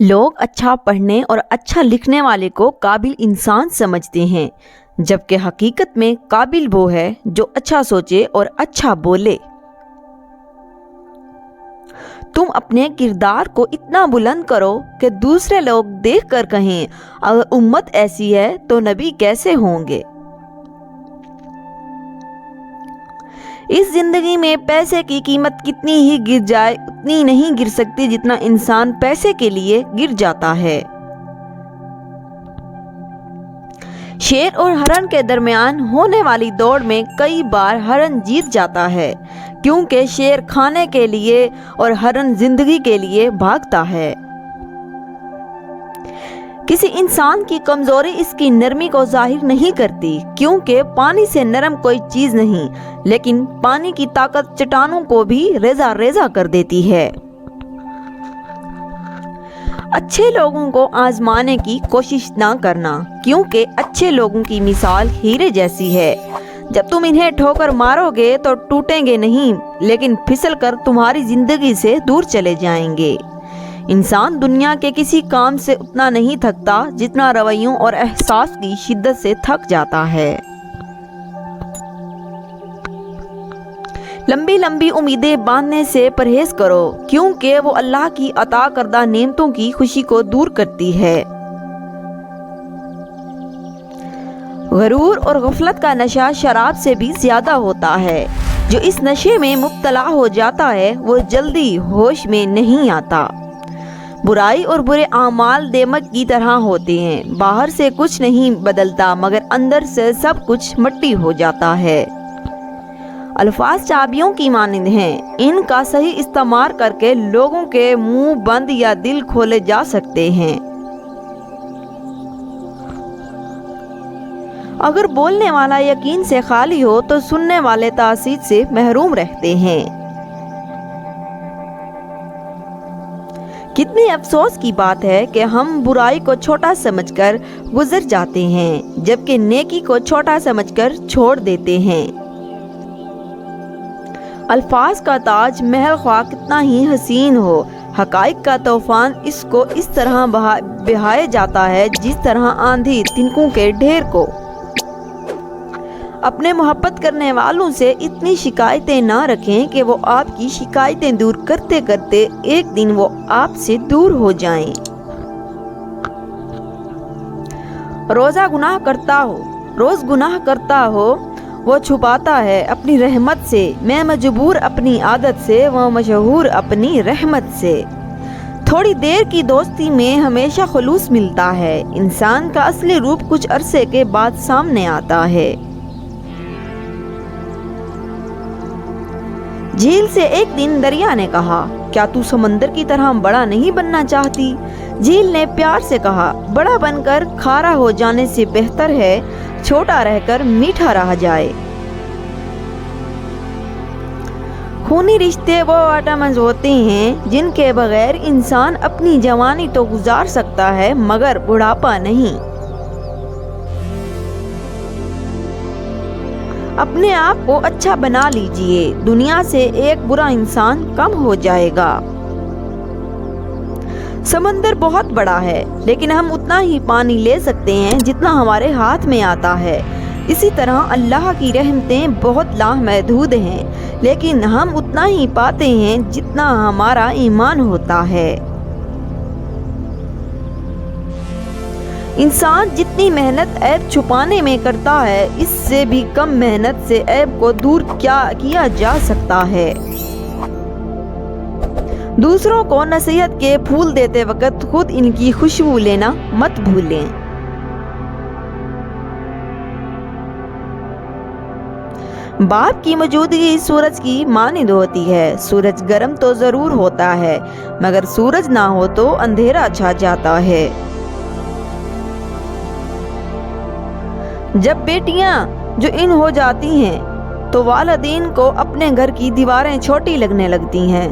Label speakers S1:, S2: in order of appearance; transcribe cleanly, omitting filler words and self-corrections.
S1: لوگ اچھا پڑھنے اور اچھا لکھنے والے کو قابل انسان سمجھتے ہیں، جبکہ حقیقت میں قابل وہ ہے جو اچھا سوچے اور اچھا بولے۔ تم اپنے کردار کو اتنا بلند کرو کہ دوسرے لوگ دیکھ کر کہیں، اگر امت ایسی ہے تو نبی کیسے ہوں گے۔ اس زندگی میں پیسے کی قیمت کتنی ہی گر جائے اتنی نہیں گر سکتی جتنا انسان پیسے کے لیے گر جاتا ہے۔ شیر اور ہرن کے درمیان ہونے والی دوڑ میں کئی بار ہرن جیت جاتا ہے، کیونکہ شیر کھانے کے لیے اور ہرن زندگی کے لیے بھاگتا ہے۔ کسی انسان کی کمزوری اس کی نرمی کو ظاہر نہیں کرتی، کیونکہ پانی سے نرم کوئی چیز نہیں، لیکن پانی کی طاقت چٹانوں کو بھی ریزہ ریزہ کر دیتی ہے۔ اچھے لوگوں کو آزمانے کی کوشش نہ کرنا، کیونکہ اچھے لوگوں کی مثال ہیرے جیسی ہے۔ جب تم انہیں ٹھوکر مارو گے تو ٹوٹیں گے نہیں، لیکن پھسل کر تمہاری زندگی سے دور چلے جائیں گے۔ انسان دنیا کے کسی کام سے اتنا نہیں تھکتا جتنا رویوں اور احساس کی شدت سے تھک جاتا ہے۔ لمبی لمبی امیدیں باندھنے سے پرہیز کرو، کیونکہ وہ اللہ کی عطا کردہ نعمتوں کی خوشی کو دور کرتی ہے۔ غرور اور غفلت کا نشہ شراب سے بھی زیادہ ہوتا ہے۔ جو اس نشے میں مبتلا ہو جاتا ہے وہ جلدی ہوش میں نہیں آتا۔ برائی اور برے اعمال دیمک کی طرح ہوتے ہیں، باہر سے کچھ نہیں بدلتا مگر اندر سے سب کچھ مٹی ہو جاتا ہے۔ الفاظ چابیوں کی مانند ہیں، ان کا صحیح استعمال کر کے لوگوں کے منہ بند یا دل کھولے جا سکتے ہیں۔ اگر بولنے والا یقین سے خالی ہو تو سننے والے تاثیر سے محروم رہتے ہیں۔ کتنی افسوس کی بات ہے کہ ہم برائی کو چھوٹا سمجھ کر گزر جاتے ہیں، جبکہ نیکی کو چھوٹا سمجھ کر چھوڑ دیتے ہیں۔ الفاظ کا تاج محل خواہ کتنا ہی حسین ہو، حقائق کا طوفان اس کو اس طرح بہائے جاتا ہے جس طرح آندھی تنکوں کے ڈھیر کو۔ اپنے محبت کرنے والوں سے اتنی شکایتیں نہ رکھیں کہ وہ آپ کی شکایتیں دور کرتے کرتے ایک دن وہ آپ سے دور ہو جائیں۔ روز گناہ کرتا ہو وہ چھپاتا ہے اپنی رحمت سے، میں مجبور اپنی عادت سے، وہ مشہور اپنی رحمت سے۔ تھوڑی دیر کی دوستی میں ہمیشہ خلوص ملتا ہے، انسان کا اصلی روپ کچھ عرصے کے بعد سامنے آتا ہے۔ جھیل سے ایک دن دریا نے کہا، کیا تو سمندر کی طرح بڑا نہیں بننا چاہتی؟ جھیل نے پیار سے کہا، بڑا بن کر کھارا ہو جانے سے بہتر ہے چھوٹا رہ کر میٹھا رہ جائے۔ خونی رشتے وہ وٹامنز ہوتے ہیں جن کے بغیر انسان اپنی جوانی تو گزار سکتا ہے مگر بڑھاپا نہیں۔ اپنے آپ کو اچھا بنا لیجئے، دنیا سے ایک برا انسان کم ہو جائے گا۔ سمندر بہت بڑا ہے، لیکن ہم اتنا ہی پانی لے سکتے ہیں جتنا ہمارے ہاتھ میں آتا ہے۔ اسی طرح اللہ کی رحمتیں بہت لامحدود ہیں، لیکن ہم اتنا ہی پاتے ہیں جتنا ہمارا ایمان ہوتا ہے۔ انسان جتنی محنت عیب چھپانے میں کرتا ہے، اس سے بھی کم محنت سے عیب کو دور کیا جا سکتا ہے۔ دوسروں کو نصیحت کے پھول دیتے وقت خود ان کی خوشبو لینا مت بھولیں۔ باپ کی موجودگی سورج کی مانند ہوتی ہے، سورج گرم تو ضرور ہوتا ہے مگر سورج نہ ہو تو اندھیرا چھا جاتا ہے۔ جب بیٹیاں جو ان ہو جاتی ہیں تو والدین کو اپنے گھر کی دیواریں چھوٹی لگنے لگتی ہیں۔